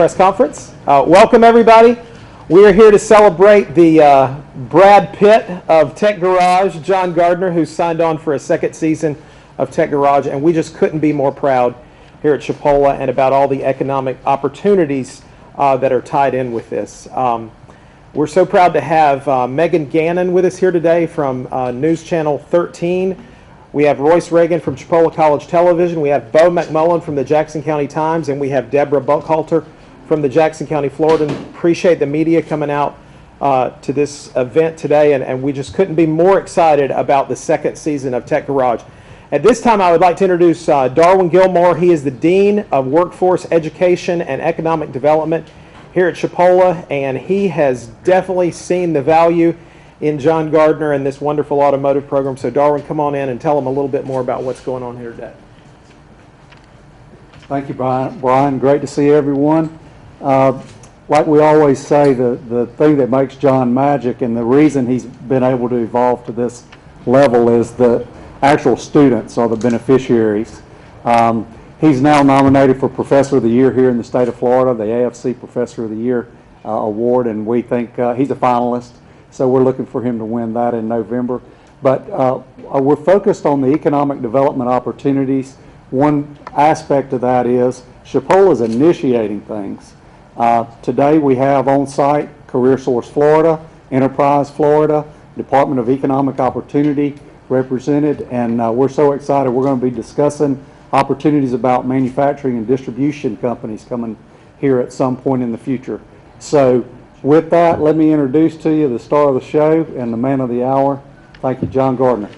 Press conference. Welcome everybody. We are here to celebrate the Brad Pitt of Tech Garage, John Gardner, who signed on for a second season of Tech Garage, and we just couldn't be more proud here at Chipola and about all the economic opportunities that are tied in with this. We're so proud to have Megan Gannon with us here today from News Channel 13. We have Royce Reagan from Chipola College Television. We have Bo McMullen from the Jackson County Times, and we have Deborah Buckhalter from the Jackson County, Florida. Appreciate the media coming out to this event today, and we just couldn't be more excited about the second season of Tech Garage. At this time, I would like to introduce Darwin Gilmore. He is the Dean of Workforce Education and Economic Development here at Chipola, and he has definitely seen the value in John Gardner and this wonderful automotive program. So Darwin, come on in and tell them a little bit more about what's going on here today. Thank you, Brian. Great to see everyone. Like we always say, the thing that makes John magic and the reason he's been able to evolve to this level is the actual students are the beneficiaries. He's now nominated for Professor of the Year here in the state of Florida, the AFC Professor of the Year award, and we think he's a finalist, so we're looking for him to win that in November. But we're focused on the economic development opportunities. One aspect of that is Chipola is initiating things. Today we have on site CareerSource Florida, Enterprise Florida, Department of Economic Opportunity represented, and we're so excited. We're going to be discussing opportunities about manufacturing and distribution companies coming here at some point in the future. So with that, let me introduce to you the star of the show and the man of the hour. Thank you, John Gardner.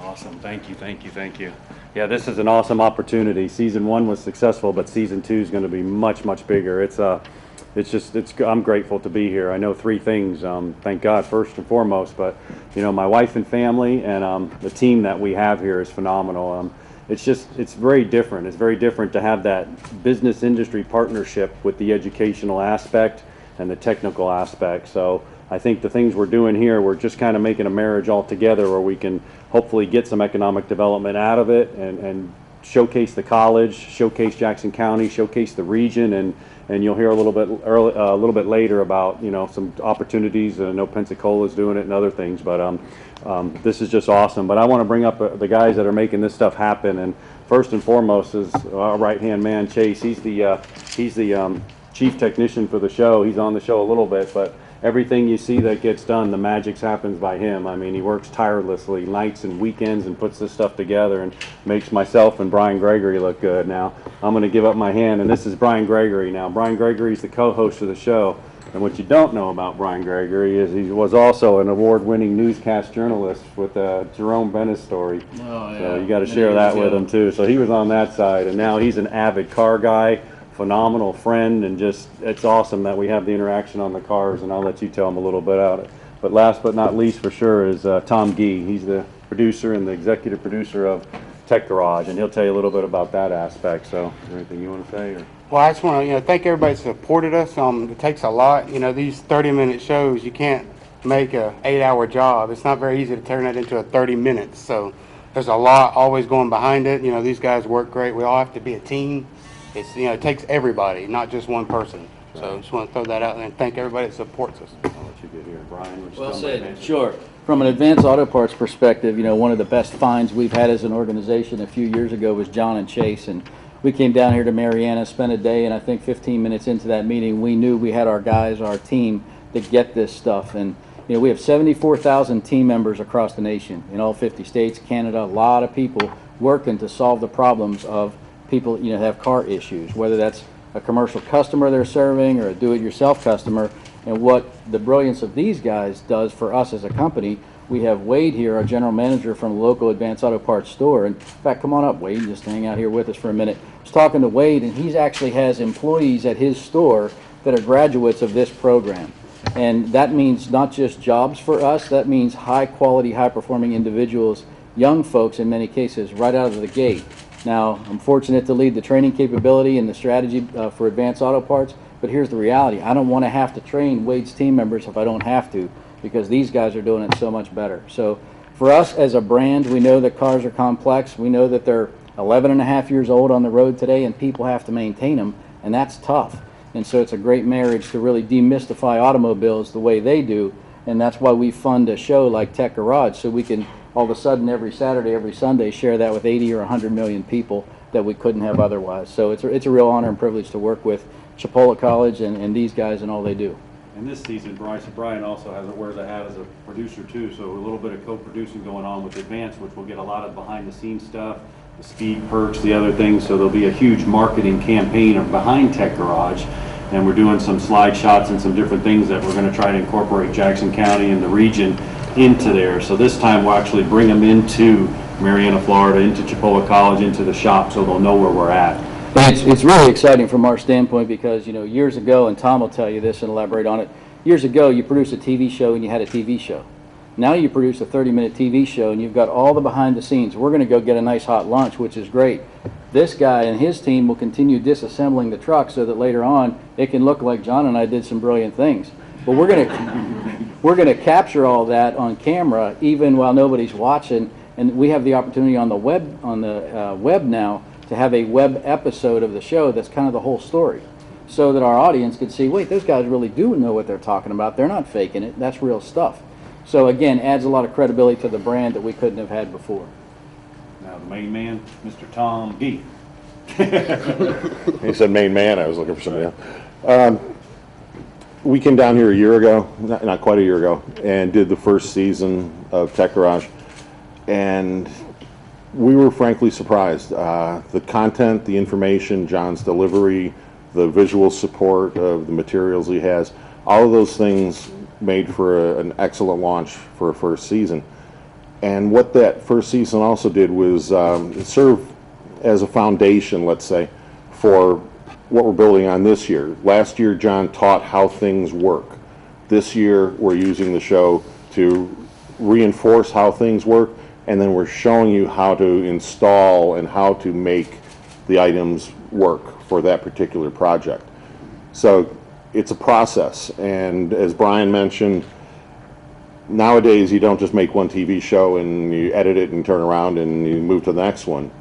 Awesome. Thank you, thank you, thank you. Yeah, this is an awesome opportunity. Season 1 was successful, but Season 2 is going to be much, much bigger. I'm grateful to be here. I know 3 things. Thank God, first and foremost, but my wife and family and the team that we have here is phenomenal. It's very different. It's very different to have that business industry partnership with the educational aspect and the technical aspect. So I think the things we're doing here, we're just kind of making a marriage all together where we can hopefully get some economic development out of it and showcase the college, showcase Jackson County, showcase the region, and you'll hear a little bit later about some opportunities. I know Pensacola is doing it and other things, but this is just awesome. But I want to bring up the guys that are making this stuff happen, and first and foremost is our right-hand man, Chase. He's the chief technician for the show. He's on the show a little bit, but everything you see that gets done, the magic happens by him. I mean, he works tirelessly nights and weekends and puts this stuff together and makes myself and Brian Gregory look good. Now, I'm going to give up my hand, and this is Brian Gregory. Now, Brian Gregory is the co-host of the show, and what you don't know about Brian Gregory is he was also an award-winning newscast journalist with Jerome Bennett's story. Oh, yeah. So you got to share that with him, too. So he was on that side, and now he's an avid car guy, phenomenal friend, and just it's awesome that we have the interaction on the cars, and I'll let you tell him a little bit about it. But last but not least for sure is Tom Gee. He's the producer and the executive producer of Tech Garage, and he'll tell you a little bit about that aspect. So is there anything you want to say? Or? Well, I just want to thank everybody that supported us. It takes a lot. These 30-minute shows, you can't make a 8-hour job. It's not very easy to turn that into a 30 minutes. So there's a lot always going behind it. These guys work great. We all have to be a team. It's it takes everybody, not just one person. Right. So I just want to throw that out there and thank everybody that supports us. I'll let you get here, Brian. Well said. Sure. From an Advanced Auto Parts perspective, one of the best finds we've had as an organization a few years ago was John and Chase, and we came down here to Mariana, spent a day, and I think 15 minutes into that meeting, we knew we had our guys, our team, to get this stuff. And we have 74,000 team members across the nation in all 50 states, Canada, a lot of people working to solve the problems of people have car issues, whether that's a commercial customer they're serving or a do-it-yourself customer. And what the brilliance of these guys does for us as a company, we have Wade here, our general manager from the local Advanced Auto Parts store. And in fact, come on up, Wade, just hang out here with us for a minute. I was talking to Wade, and he actually has employees at his store that are graduates of this program. And that means not just jobs for us, that means high-quality, high-performing individuals, young folks in many cases, right out of the gate. Now, I'm fortunate to lead the training capability and the strategy for Advanced Auto Parts, but here's the reality. I don't want to have to train Wade's team members if I don't have to, because these guys are doing it so much better. So for us as a brand, we know that cars are complex. We know that they're 11 and a half years old on the road today, and people have to maintain them. and that's tough. And so it's a great marriage to really demystify automobiles the way they do, and that's why we fund a show like Tech Garage, so we can all of a sudden every Saturday, every Sunday share that with 80 or 100 million people that we couldn't have otherwise. So it's a real honor and privilege to work with Chipola College and these guys and all they do. And this season, Brian also wears a hat as a producer too, so a little bit of co-producing going on with Advance, which will get a lot of behind-the-scenes stuff, the speed perks, the other things. So there'll be a huge marketing campaign behind Tech Garage, and we're doing some slide shots and some different things that we're going to try to incorporate Jackson County and the region into there. So this time we'll actually bring them into Marianna, Florida, into Chipola College, into the shop, so they'll know where we're at. It's really exciting from our standpoint because, you know, years ago, and Tom will tell you this and elaborate on it, years ago you produced a TV show and you had a TV show. Now you produce a 30-minute TV show and you've got all the behind the scenes. We're going to go get a nice hot lunch, which is great. This guy and his team will continue disassembling the truck so that later on it can look like John and I did some brilliant things. But we're going to capture all that on camera even while nobody's watching, and we have the opportunity on the web now to have a web episode of the show that's kind of the whole story, so that our audience could see, wait, those guys really do know what they're talking about. They're not faking it. That's real stuff. So again, adds a lot of credibility to the brand that we couldn't have had before. Now the main man, Mr. Tom Gee. He said main man, I was looking for somebody else. We came down here a year ago, not quite a year ago, and did the first season of Tech Garage, and we were frankly surprised. The content, the information, John's delivery, the visual support of the materials he has, all of those things made for an excellent launch for a first season. And what that first season also did was serve as a foundation, let's say, for what we're building on this year. Last year, John taught how things work. This year, we're using the show to reinforce how things work, and then we're showing you how to install and how to make the items work for that particular project. So it's a process, and as Brian mentioned, nowadays you don't just make one TV show and you edit it and turn around and you move to the next one.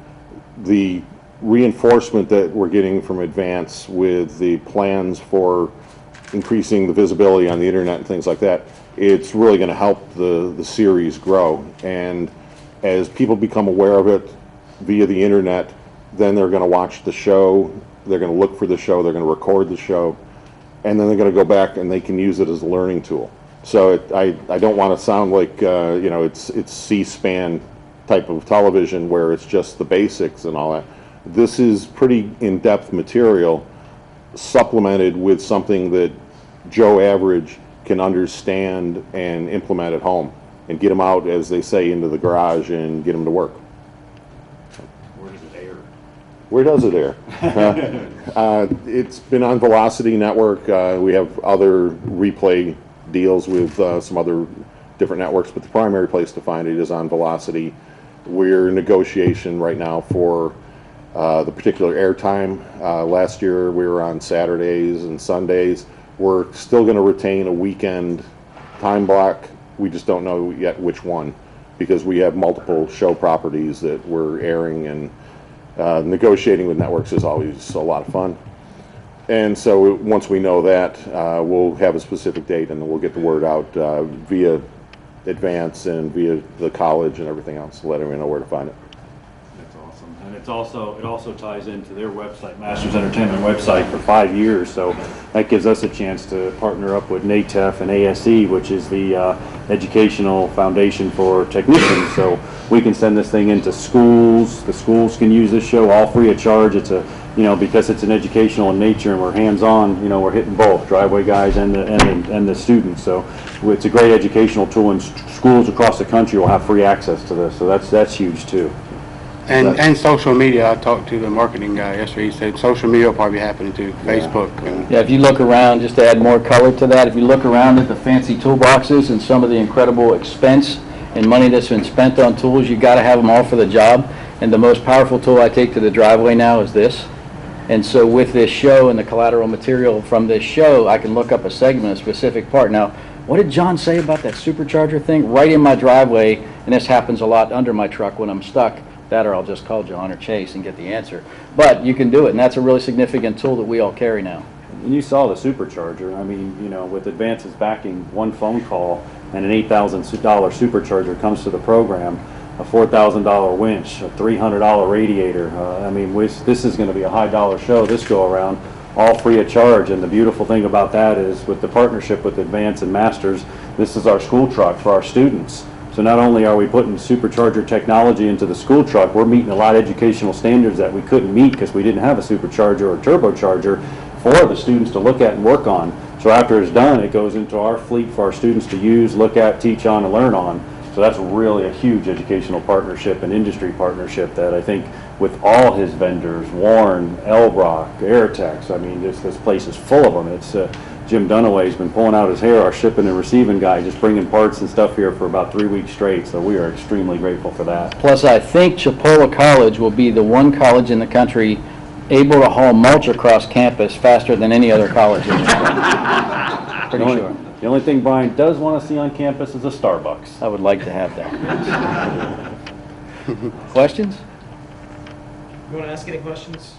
The reinforcement that we're getting from Advance with the plans for increasing the visibility on the internet and things like that, it's really going to help the series grow. And as people become aware of it via the internet, then they're going to watch the show, they're going to look for the show, they're going to record the show, and then they're going to go back and they can use it as a learning tool. So I don't want to sound like you know, it's C-SPAN type of television where it's just the basics and all that. This is pretty in-depth material supplemented with something that Joe Average can understand and implement at home and get them out, as they say, into the garage and get them to work. Where does it air? Where does it air? It's been on Velocity Network. We have other replay deals with some other different networks, but the primary place to find it is on Velocity. We're in negotiation right now for the particular airtime. Last year we were on Saturdays and Sundays. We're still going to retain a weekend time block. We just don't know yet which one, because we have multiple show properties that we're airing, and negotiating with networks is always a lot of fun. And so once we know that, we'll have a specific date, and then we'll get the word out via Advance and via the college and everything else, to let everyone know where to find it. That's awesome. And it also ties into their website, Masters Entertainment website, for 5 years. So that gives us a chance to partner up with NATEF and ASE, which is the educational foundation for technicians. So we can send this thing into schools. The schools can use this show all free of charge. It's a, you know, because it's an educational in nature and we're hands-on, you know, we're hitting both driveway guys and the students. So it's a great educational tool, and schools across the country will have free access to this. So that's huge too. And social media. I talked to the marketing guy yesterday. He said social media will probably be happening too, Facebook. And Yeah, if you look around, just to add more color to that, if you look around at the fancy toolboxes and some of the incredible expense and money that's been spent on tools, you got to have them all for the job. And the most powerful tool I take to the driveway now is this. And so with this show and the collateral material from this show, I can look up a segment, a specific part. Now, what did John say about that supercharger thing? Right in my driveway, and this happens a lot under my truck when I'm stuck. That or I'll just call John or Chase and get the answer. But you can do it, and that's a really significant tool that we all carry now. And you saw the supercharger. I mean, you know, with Advance's backing, one phone call and an $8,000 supercharger comes to the program, a $4,000 winch, a $300 radiator. I mean, this is going to be a high dollar show this go around, all free of charge. And the beautiful thing about that is with the partnership with Advance and Masters, this is our school truck for our students. So not only are we putting supercharger technology into the school truck, we're meeting a lot of educational standards that we couldn't meet because we didn't have a supercharger or turbocharger for the students to look at and work on. So after it's done, it goes into our fleet for our students to use, look at, teach on, and learn on. So that's really a huge educational partnership and industry partnership that I think with all his vendors, Warren, Elbrock, Airtex, I mean, this place is full of them. It's Jim Dunaway's been pulling out his hair, our shipping and receiving guy, just bringing parts and stuff here for about 3 weeks straight. So we are extremely grateful for that. Plus, I think Chipola College will be the one college in the country able to haul mulch across campus faster than any other college in the country. Pretty sure. The only thing Brian does want to see on campus is a Starbucks. I would like to have that. Questions? You want to ask any questions?